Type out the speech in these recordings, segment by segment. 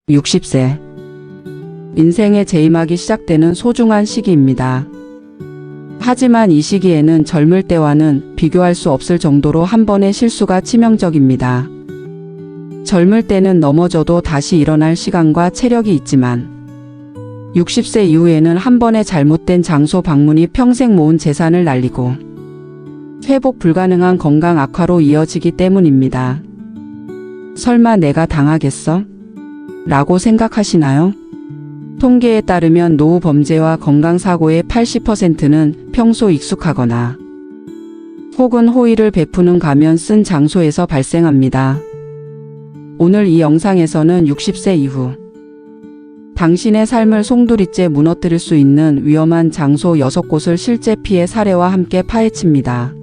60세. 인생의 재임하기 시작되는 소중한 시기입니다. 하지만 이 시기에는 젊을 때와는 비교할 수 없을 정도로 한 번의 실수가 치명적입니다. 젊을 때는 넘어져도 다시 일어날 시간과 체력이 있지만 60세 이후에는 한 번의 잘못된 장소 방문이 평생 모은 재산을 날리고 회복 불가능한 건강 악화로 이어지기 때문입니다. 설마 내가 당하겠어? 라고 생각하시나요? 통계에 따르면 노후 범죄와 건강사고의 80%는 평소 익숙하거나 혹은 호의를 베푸는 가면 쓴 장소에서 발생합니다. 오늘 이 영상에서는 60세 이후 당신의 삶을 송두리째 무너뜨릴 수 있는 위험한 장소 6곳을 실제 피해 사례와 함께 파헤칩니다.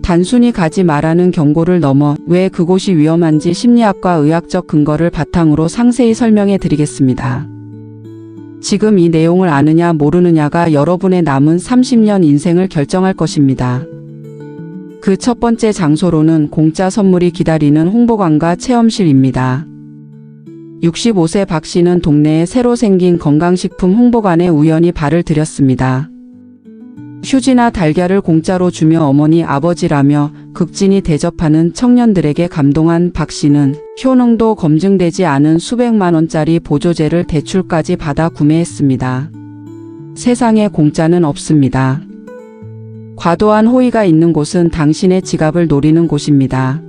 단순히 가지 말라는 경고를 넘어 왜 그곳이 위험한지 심리학과 의학적 근거를 바탕으로 상세히 설명해 드리겠습니다. 지금 이 내용을 아느냐 모르느냐가 여러분의 남은 30년 인생을 결정할 것입니다. 그 첫 번째 장소로는 공짜 선물이 기다리는 홍보관과 체험실입니다. 65세 박 씨는 동네에 새로 생긴 건강식품 홍보관에 우연히 발을 들였습니다. 휴지나 달걀을 공짜로 주며 어머니 아버지라며 극진히 대접하는 청년들에게 감동한 박 씨는 효능도 검증되지 않은 수백만 원짜리 보조제를 대출까지 받아 구매했습니다. 세상에 공짜는 없습니다. 과도한 호의가 있는 곳은 당신의 지갑을 노리는 곳입니다.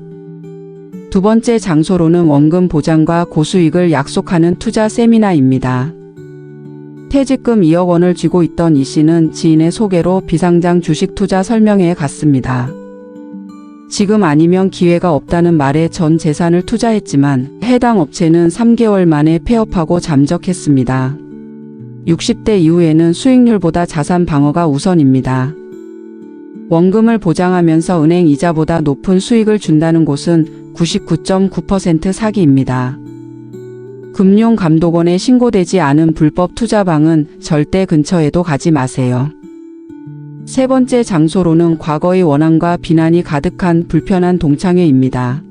두 번째 장소로는 원금 보장과 고수익을 약속하는 투자 세미나입니다. 퇴직금 2억 원을 쥐고 있던 이 씨는 지인의 소개로 비상장 주식 투자 설명회에 갔습니다. 지금 아니면 기회가 없다는 말에 전 재산을 투자했지만 해당 업체는 3개월 만에 폐업하고 잠적했습니다. 60대 이후에는 수익률보다 자산 방어가 우선입니다. 원금을 보장하면서 은행 이자보다 높은 수익을 준다는 곳은 99.9% 사기입니다. 금융감독원에 신고되지 않은 불법 투자방은 절대 근처에도 가지 마세요. 세 번째 장소로는 과거의 원한과 비난이 가득한 불편한 동창회입니다.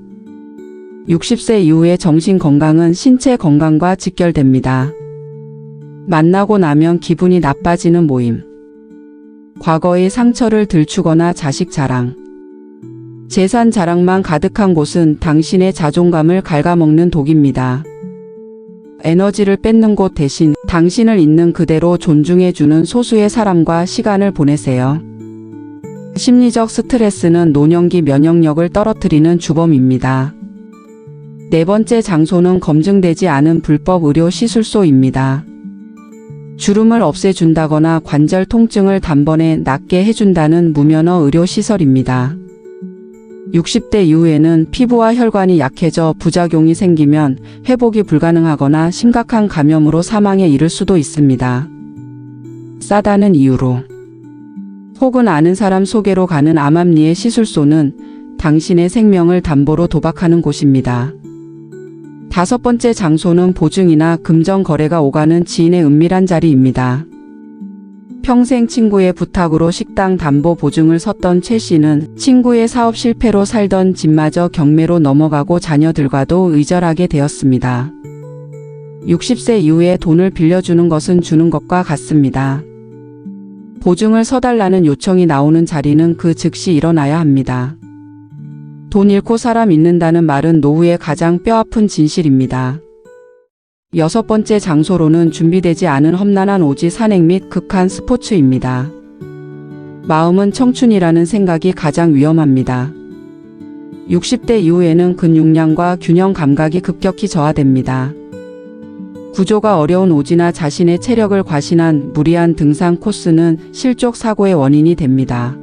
60세 이후의 정신건강은 신체 건강과 직결됩니다. 만나고 나면 기분이 나빠지는 모임. 과거의 상처를 들추거나 자식 자랑, 재산 자랑만 가득한 곳은 당신의 자존감을 갉아먹는 독입니다. 에너지를 뺏는 곳 대신 당신을 있는 그대로 존중해주는 소수의 사람과 시간을 보내세요. 심리적 스트레스는 노년기 면역력을 떨어뜨리는 주범입니다. 네 번째 장소는 검증되지 않은 불법 의료 시술소입니다. 주름을 없애준다거나 관절 통증을 단번에 낫게 해준다는 무면허 의료시설입니다. 60대 이후에는 피부와 혈관이 약해져 부작용이 생기면 회복이 불가능하거나 심각한 감염으로 사망에 이를 수도 있습니다. 싸다는 이유로 혹은 아는 사람 소개로 가는 암암리의 시술소는 당신의 생명을 담보로 도박하는 곳입니다. 다섯 번째 장소는 보증이나 금전 거래가 오가는 지인의 은밀한 자리입니다. 평생 친구의 부탁으로 식당 담보 보증을 섰던 최 씨는 친구의 사업 실패로 살던 집마저 경매로 넘어가고 자녀들과도 의절하게 되었습니다. 60세 이후에 돈을 빌려주는 것은 주는 것과 같습니다. 보증을 서달라는 요청이 나오는 자리는 그 즉시 일어나야 합니다. 돈 잃고 사람 잃는다는 말은 노후의 가장 뼈아픈 진실입니다. 여섯 번째 장소로는 준비되지 않은 험난한 오지 산행 및 극한 스포츠입니다. 마음은 청춘이라는 생각이 가장 위험합니다. 60대 이후에는 근육량과 균형 감각이 급격히 저하됩니다. 구조가 어려운 오지나 자신의 체력을 과신한 무리한 등산 코스는 실족 사고의 원인이 됩니다.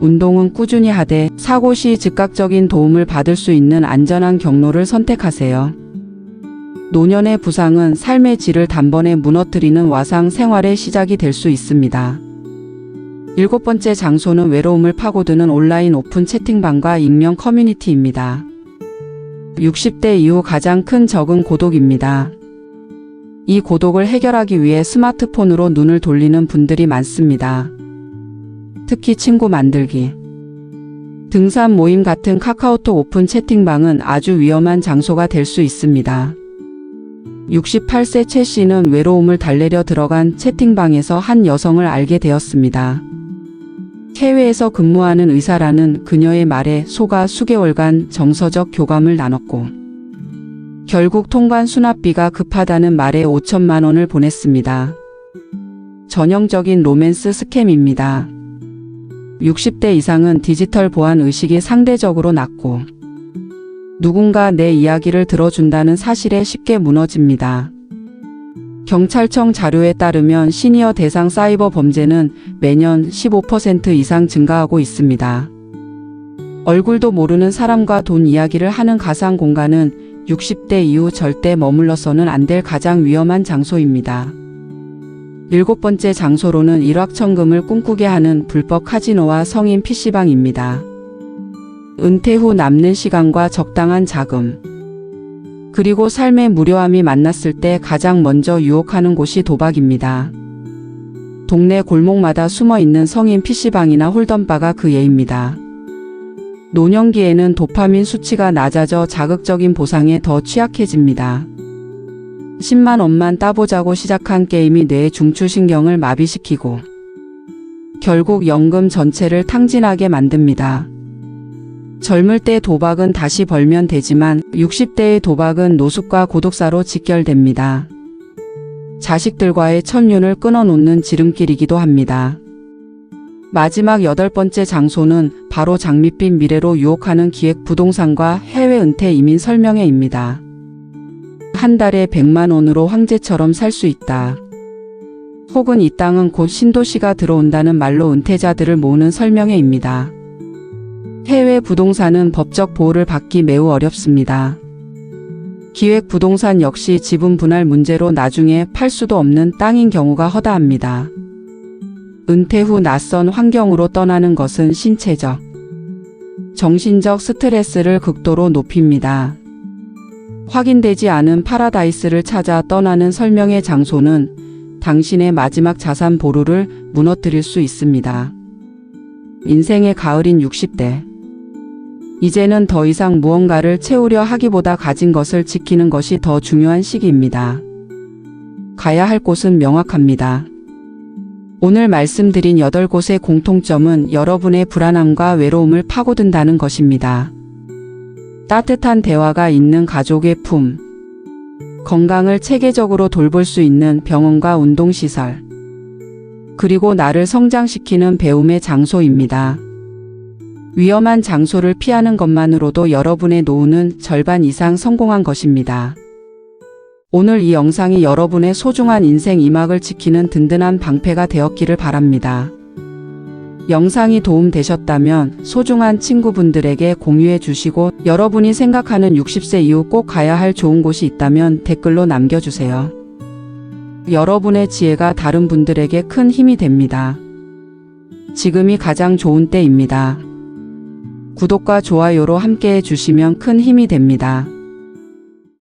운동은 꾸준히 하되 사고 시 즉각적인 도움을 받을 수 있는 안전한 경로를 선택하세요. 노년의 부상은 삶의 질을 단번에 무너뜨리는 와상 생활의 시작이 될 수 있습니다. 일곱 번째 장소는 외로움을 파고드는 온라인 오픈 채팅방과 익명 커뮤니티입니다. 60대 이후 가장 큰 적은 고독입니다. 이 고독을 해결하기 위해 스마트폰으로 눈을 돌리는 분들이 많습니다. 특히 친구 만들기, 등산 모임 같은 카카오톡 오픈 채팅방은 아주 위험한 장소가 될 수 있습니다. 68세 최 씨는 외로움을 달래려 들어간 채팅방에서 한 여성을 알게 되었습니다. 해외에서 근무하는 의사라는 그녀의 말에 속아 수개월간 정서적 교감을 나눴고 결국 통관 수납비가 급하다는 말에 5천만 원을 보냈습니다. 전형적인 로맨스 스캠입니다. 60대 이상은 디지털 보안 의식이 상대적으로 낮고 누군가 내 이야기를 들어준다는 사실에 쉽게 무너집니다. 경찰청 자료에 따르면 시니어 대상 사이버 범죄는 매년 15% 이상 증가하고 있습니다. 얼굴도 모르는 사람과 돈 이야기를 하는 가상 공간은 60대 이후 절대 머물러서는 안 될 가장 위험한 장소입니다. 7번째 장소로는 일확천금을 꿈꾸게 하는 불법 카지노와 성인 PC방입니다. 은퇴 후 남는 시간과 적당한 자금, 그리고 삶의 무료함이 만났을 때 가장 먼저 유혹하는 곳이 도박입니다. 동네 골목마다 숨어있는 성인 PC방이나 홀덤바가 그 예입니다. 노년기에는 도파민 수치가 낮아져 자극적인 보상에 더 취약해집니다. 10만 원만 따보자고 시작한 게임이 뇌의 중추신경을 마비시키고 결국 연금 전체를 탕진하게 만듭니다. 젊을 때 도박은 다시 벌면 되지만 60대의 도박은 노숙과 고독사로 직결됩니다. 자식들과의 천륜을 끊어놓는 지름길이기도 합니다. 마지막 8번째 장소는 바로 장밋빛 미래로 유혹하는 기획 부동산과 해외 은퇴 이민 설명회입니다. 한 달에 100만 원으로 황제처럼 살 수 있다. 혹은 이 땅은 곧 신도시가 들어온다는 말로 은퇴자들을 모으는 설명회입니다. 해외 부동산은 법적 보호를 받기 매우 어렵습니다. 기획 부동산 역시 지분 분할 문제로 나중에 팔 수도 없는 땅인 경우가 허다합니다. 은퇴 후 낯선 환경으로 떠나는 것은 신체적, 정신적 스트레스를 극도로 높입니다. 확인되지 않은 파라다이스를 찾아 떠나는 설명회 장소는 당신의 마지막 자산 보루를 무너뜨릴 수 있습니다. 인생의 가을인 60대. 이제는 더 이상 무언가를 채우려 하기보다 가진 것을 지키는 것이 더 중요한 시기입니다. 가야 할 곳은 명확합니다. 오늘 말씀드린 8곳의 공통점은 여러분의 불안함과 외로움을 파고든다는 것입니다. 따뜻한 대화가 있는 가족의 품, 건강을 체계적으로 돌볼 수 있는 병원과 운동시설, 그리고 나를 성장시키는 배움의 장소입니다. 위험한 장소를 피하는 것만으로도 여러분의 노후는 절반 이상 성공한 것입니다. 오늘 이 영상이 여러분의 소중한 인생 이막을 지키는 든든한 방패가 되었기를 바랍니다. 영상이 도움되셨다면 소중한 친구분들에게 공유해 주시고 여러분이 생각하는 60세 이후 꼭 가야 할 좋은 곳이 있다면 댓글로 남겨주세요. 여러분의 지혜가 다른 분들에게 큰 힘이 됩니다. 지금이 가장 좋은 때입니다. 구독과 좋아요로 함께해 주시면 큰 힘이 됩니다.